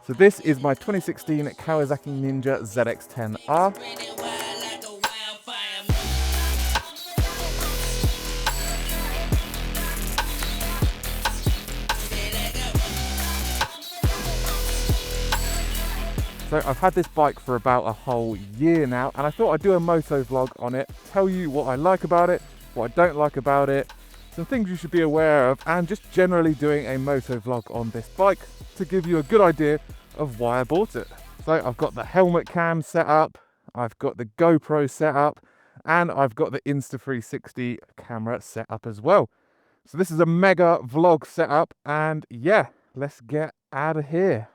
So this is my 2016 Kawasaki Ninja ZX10R. So I've had this bike for about a whole year now, and I thought I'd do a moto vlog on it, tell you what I like about it, what I don't like about it, some things you should be aware of, and just generally doing a moto vlog on this bike to give you a good idea of why I bought it. So I've got the helmet cam set up, I've got the GoPro set up, and I've got the Insta360 camera set up as well. So this is a mega vlog setup, and yeah, let's get out of here.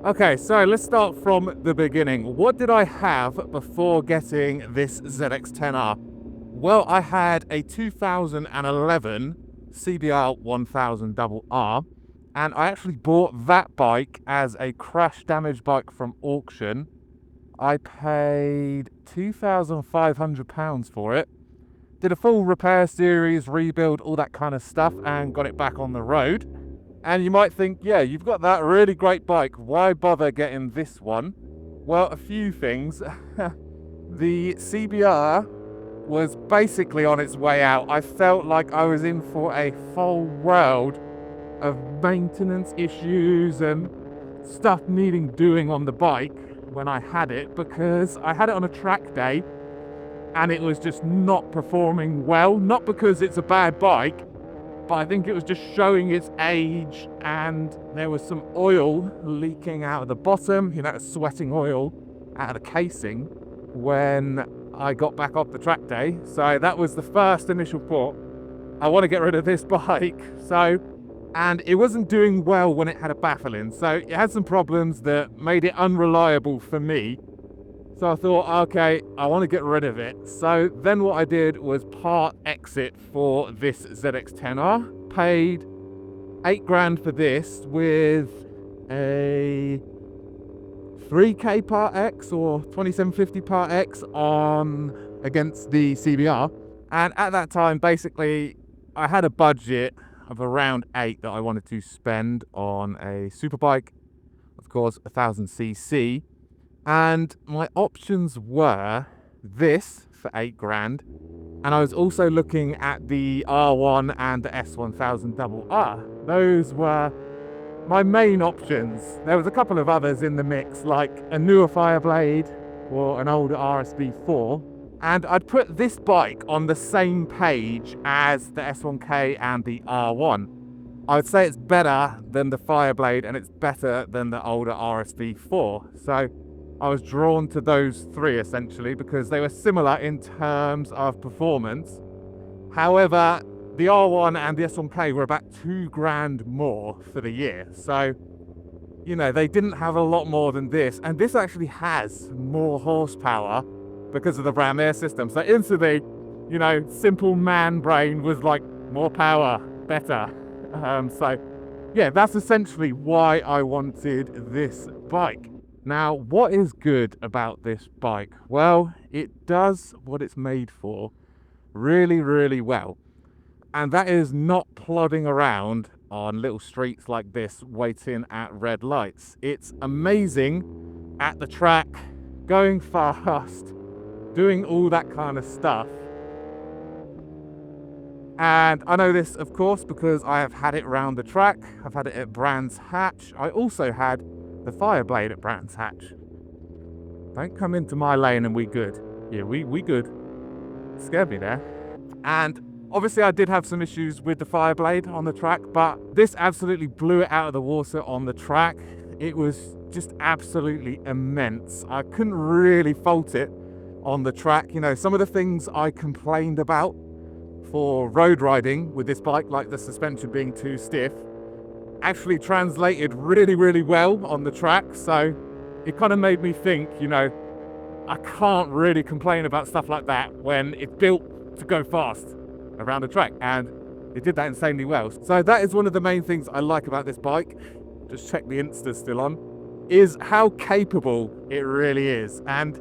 Okay, so let's start from the beginning. What did I have before getting this ZX10R? Well, I had a 2011 CBR 1000RR, and I actually bought that bike as a crash damage bike from auction. I paid £2,500 for it, did a full repair series, rebuild, all that kind of stuff, and got it back on the road. And you might think, yeah, you've got that really great bike, why bother getting this one? Well, a few things. The CBR was basically on its way out. I felt like I was in for a full world of maintenance issues and stuff needing doing on the bike when I had it, because I had it on a track day and it was just not performing well. Not because it's a bad bike, but I think it was just showing its age, and there was some oil leaking out of the bottom, you know, sweating oil out of the casing when I got back off the track day. So that was the first initial thought. I want to get rid of this bike. And it wasn't doing well when it had a baffle in. So it had some problems that made it unreliable for me. So I thought, okay, I want to get rid of it. So then what I did was part exit for this ZX10R. Paid £8,000 for this with a 3K part X or 2750 part X on against the CBR. And at that time, basically, I had a budget of around 8 that I wanted to spend on a Superbike, of course, 1000cc. And my options were this for £8,000, and I was also looking at the R1 and the S1000RR. Those were my main options. There was a couple of others in the mix, like a newer Fireblade or an older RSV4, and I'd put this bike on the same page as the S1K and the R1. I would say it's better than the Fireblade and it's better than the older RSV4. So I was drawn to those three essentially because they were similar in terms of performance. However, the R1 and the S1K were about £2,000 more for the year. So, you know, they didn't have a lot more than this. And this actually has more horsepower because of the Ram Air system. So instantly, you know, simple man brain was like, more power, better. So yeah, that's essentially why I wanted this bike. Now, what is good about this bike? Well, it does what it's made for really, really well. And that is not plodding around on little streets like this, waiting at red lights. It's amazing at the track, going fast, doing all that kind of stuff. And I know this, of course, because I have had it around the track. I've had it at Brands Hatch. I also had the Fireblade at Brands Hatch. Don't come into my lane and we good. Yeah, we good. Scared me there. And obviously I did have some issues with the Fireblade on the track, but this absolutely blew it out of the water on the track. It was just absolutely immense. I couldn't really fault it on the track. You know, some of the things I complained about for road riding with this bike, like the suspension being too stiff, actually translated really, really well on the track. So it kind of made me think, you know, I can't really complain about stuff like that when it's built to go fast around the track, and it did that insanely well. So that is one of the main things I like about this bike. Just check the Insta's still on, is how capable it really is. And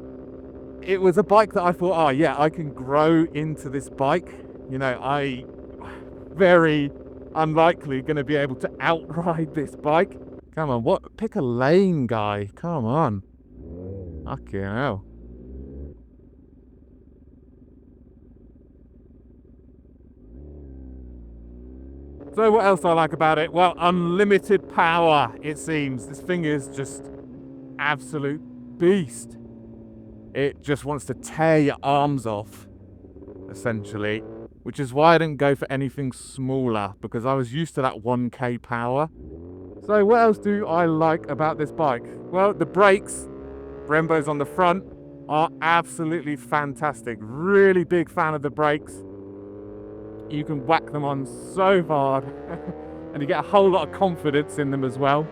it was a bike that I thought, oh yeah, I can grow into this bike. You know, I very unlikely going to be able to outride this bike. Come on, what? Pick a lane, guy. Come on. Fucking hell. So what else I like about it? Well, unlimited power, it seems. This thing is just absolute beast. It just wants to tear your arms off, essentially, which is why I didn't go for anything smaller, because I was used to that 1K power. So what else do I like about this bike? Well, the brakes, Brembos on the front, are absolutely fantastic. Really big fan of the brakes. You can whack them on so hard and you get a whole lot of confidence in them as well.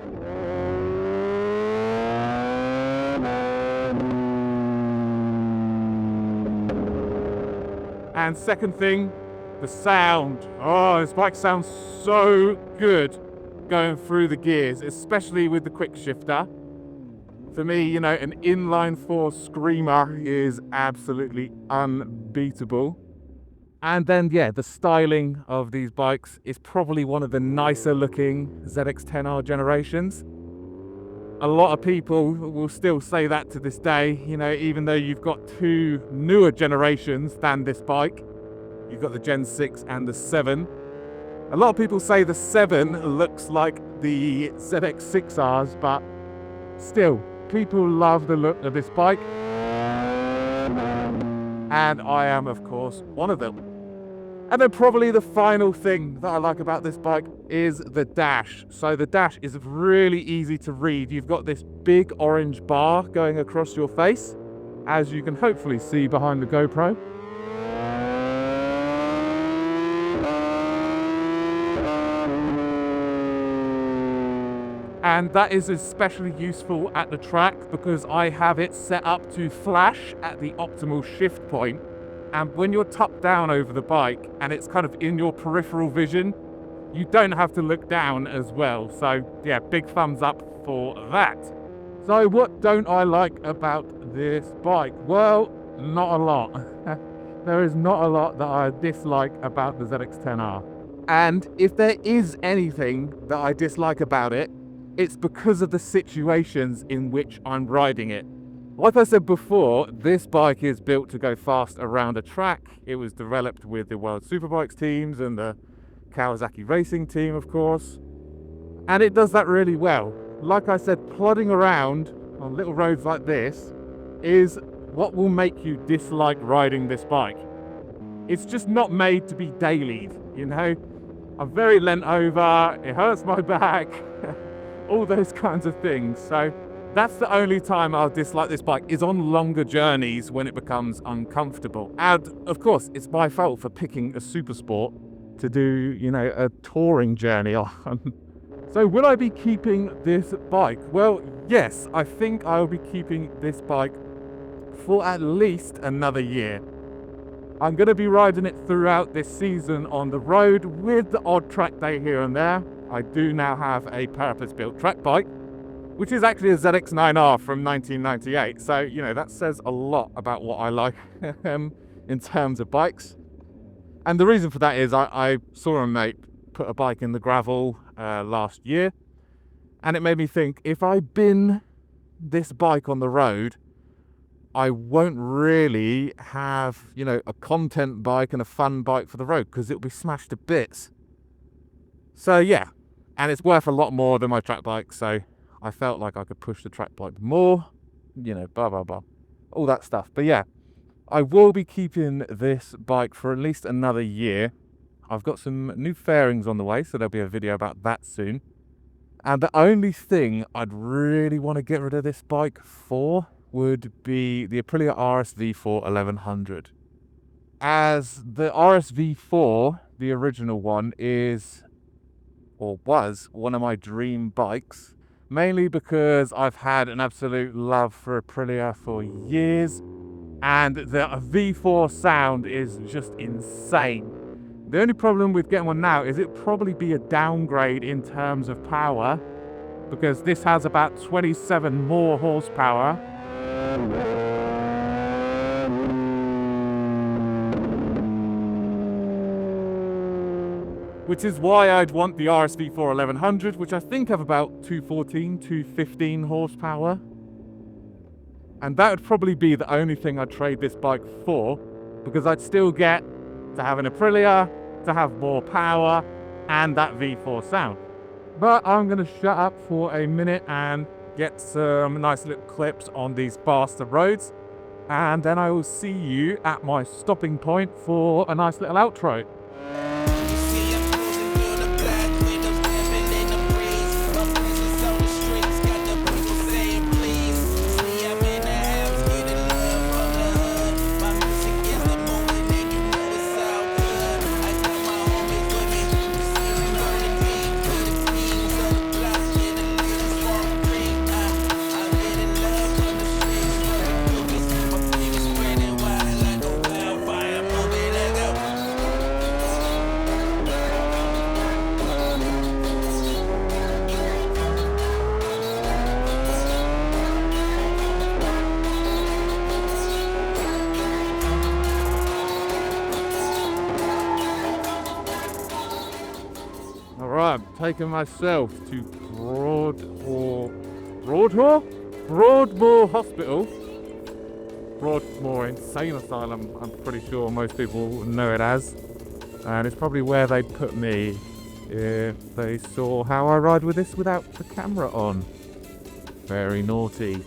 And second thing, the sound. Oh, this bike sounds so good going through the gears, especially with the quick shifter. For me, you know, an inline 4 screamer is absolutely unbeatable. And then, yeah, the styling of these bikes is probably one of the nicer looking ZX10R generations. A lot of people will still say that to this day, you know, even though you've got 2 newer generations than this bike. You've got the Gen 6 and the 7. A lot of people say the 7 looks like the ZX6Rs, but still, people love the look of this bike. And I am, of course, one of them. And then probably the final thing that I like about this bike is the dash. So the dash is really easy to read. You've got this big orange bar going across your face, as you can hopefully see behind the GoPro. And that is especially useful at the track because I have it set up to flash at the optimal shift point. And when you're tucked down over the bike and it's kind of in your peripheral vision, you don't have to look down as well. So yeah, big thumbs up for that. So what don't I like about this bike? Well, not a lot. There is not a lot that I dislike about the ZX10R. And if there is anything that I dislike about it, it's because of the situations in which I'm riding it. Like I said before, this bike is built to go fast around a track. It was developed with the World Superbikes teams and the Kawasaki racing team, of course. And it does that really well. Like I said, plodding around on little roads like this is what will make you dislike riding this bike. It's just not made to be dailied, you know? I'm very leant over, it hurts my back, all those kinds of things. So that's the only time I'll dislike this bike, is on longer journeys when it becomes uncomfortable. And of course, it's my fault for picking a super sport to do, you know, a touring journey on. So will I be keeping this bike? Well, yes, I think I'll be keeping this bike for at least another year. I'm going to be riding it throughout this season on the road with the odd track day here and there. I do now have a purpose-built track bike, which is actually a ZX9R from 1998. So, you know, that says a lot about what I like in terms of bikes. And the reason for that is I saw a mate put a bike in the gravel last year, and it made me think, if I bin this bike on the road, I won't really have, you know, a content bike and a fun bike for the road because it'll be smashed to bits. So yeah, and it's worth a lot more than my track bike, so I felt like I could push the track bike more, you know, blah, blah, blah, all that stuff. But yeah, I will be keeping this bike for at least another year. I've got some new fairings on the way, so there'll be a video about that soon. And the only thing I'd really want to get rid of this bike for would be the Aprilia RSV4 1100. As the RSV4, the original one, is, or was, one of my dream bikes, mainly because I've had an absolute love for Aprilia for years, and the V4 sound is just insane. The only problem with getting one now is it'd probably be a downgrade in terms of power, because this has about 27 more horsepower. Which is why I'd want the RSV4 1100, which I think have about 214, 215 horsepower. And that would probably be the only thing I'd trade this bike for, because I'd still get to have an Aprilia, to have more power, and that V4 sound. But I'm going to shut up for a minute and get some nice little clips on these bastard roads, and then I will see you at my stopping point for a nice little outro. Alright, I'm taking myself to Broadmoor Hospital. Broadmoor Insane Asylum, I'm pretty sure most people know it as. And it's probably where they'd put me if they saw how I ride with this without the camera on. Very naughty.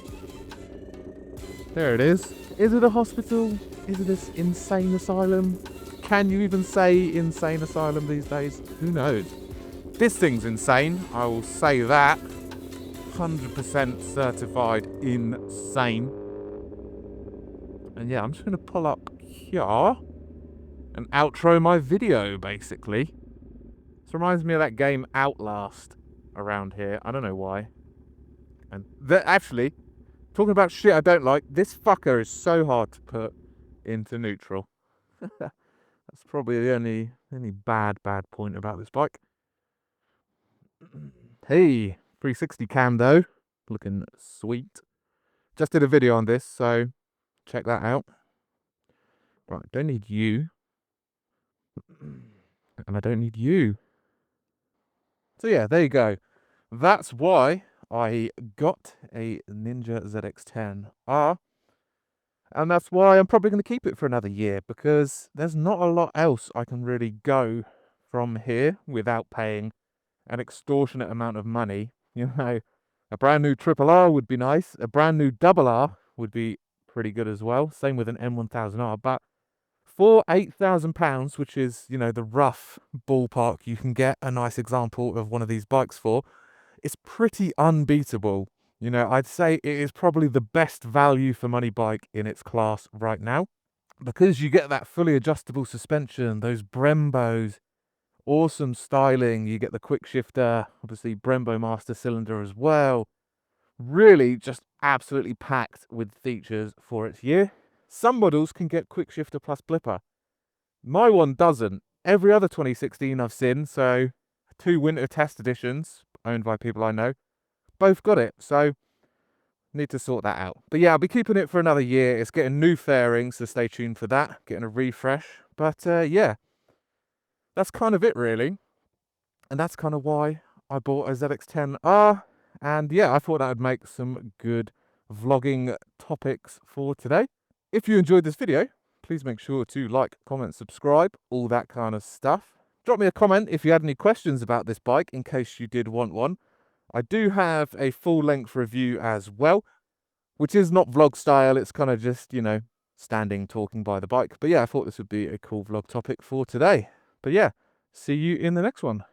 There it is. Is it a hospital? Is it this insane asylum? Can you even say insane asylum these days? Who knows? This thing's insane, I will say that. 100% certified insane. And yeah, I'm just going to pull up here and outro my video, basically. This reminds me of that game Outlast around here. I don't know why. And actually, talking about shit I don't like, this fucker is so hard to put into neutral. That's probably the only bad point about this bike. Hey, 360 cam though, looking sweet. Just did a video on this, so check that out. Right, don't need you. And I don't need you. So yeah, there you go. That's why I got a Ninja ZX10R. And that's why I'm probably going to keep it for another year, because there's not a lot else I can really go from here without paying an extortionate amount of money. You know, a brand new Triple R would be nice. A brand new Double R would be pretty good as well. Same with an M1000R. But for £8,000, which is, you know, the rough ballpark you can get a nice example of one of these bikes for, it's pretty unbeatable. You know, I'd say it is probably the best value for money bike in its class right now, because you get that fully adjustable suspension, those Brembos, awesome styling. You get the quick shifter, obviously Brembo master cylinder as well. Really just absolutely packed with features for its year. Some models can get quick shifter plus blipper. My one doesn't. Every other 2016 I've seen, so 2 winter test editions owned by people I know, both got it. So need to sort that out. But yeah, I'll be keeping it for another year. It's getting new fairings, so stay tuned for that. Getting a refresh. But yeah, that's kind of it really. And that's kind of why I bought a ZX10R. And yeah, I thought that would make some good vlogging topics for today. If you enjoyed this video, please make sure to like, comment, subscribe, all that kind of stuff. Drop me a comment if you had any questions about this bike, in case you did want one. I do have a full-length review as well, which is not vlog style. It's kind of just, you know, standing, talking by the bike. But yeah, I thought this would be a cool vlog topic for today. But yeah, see you in the next one.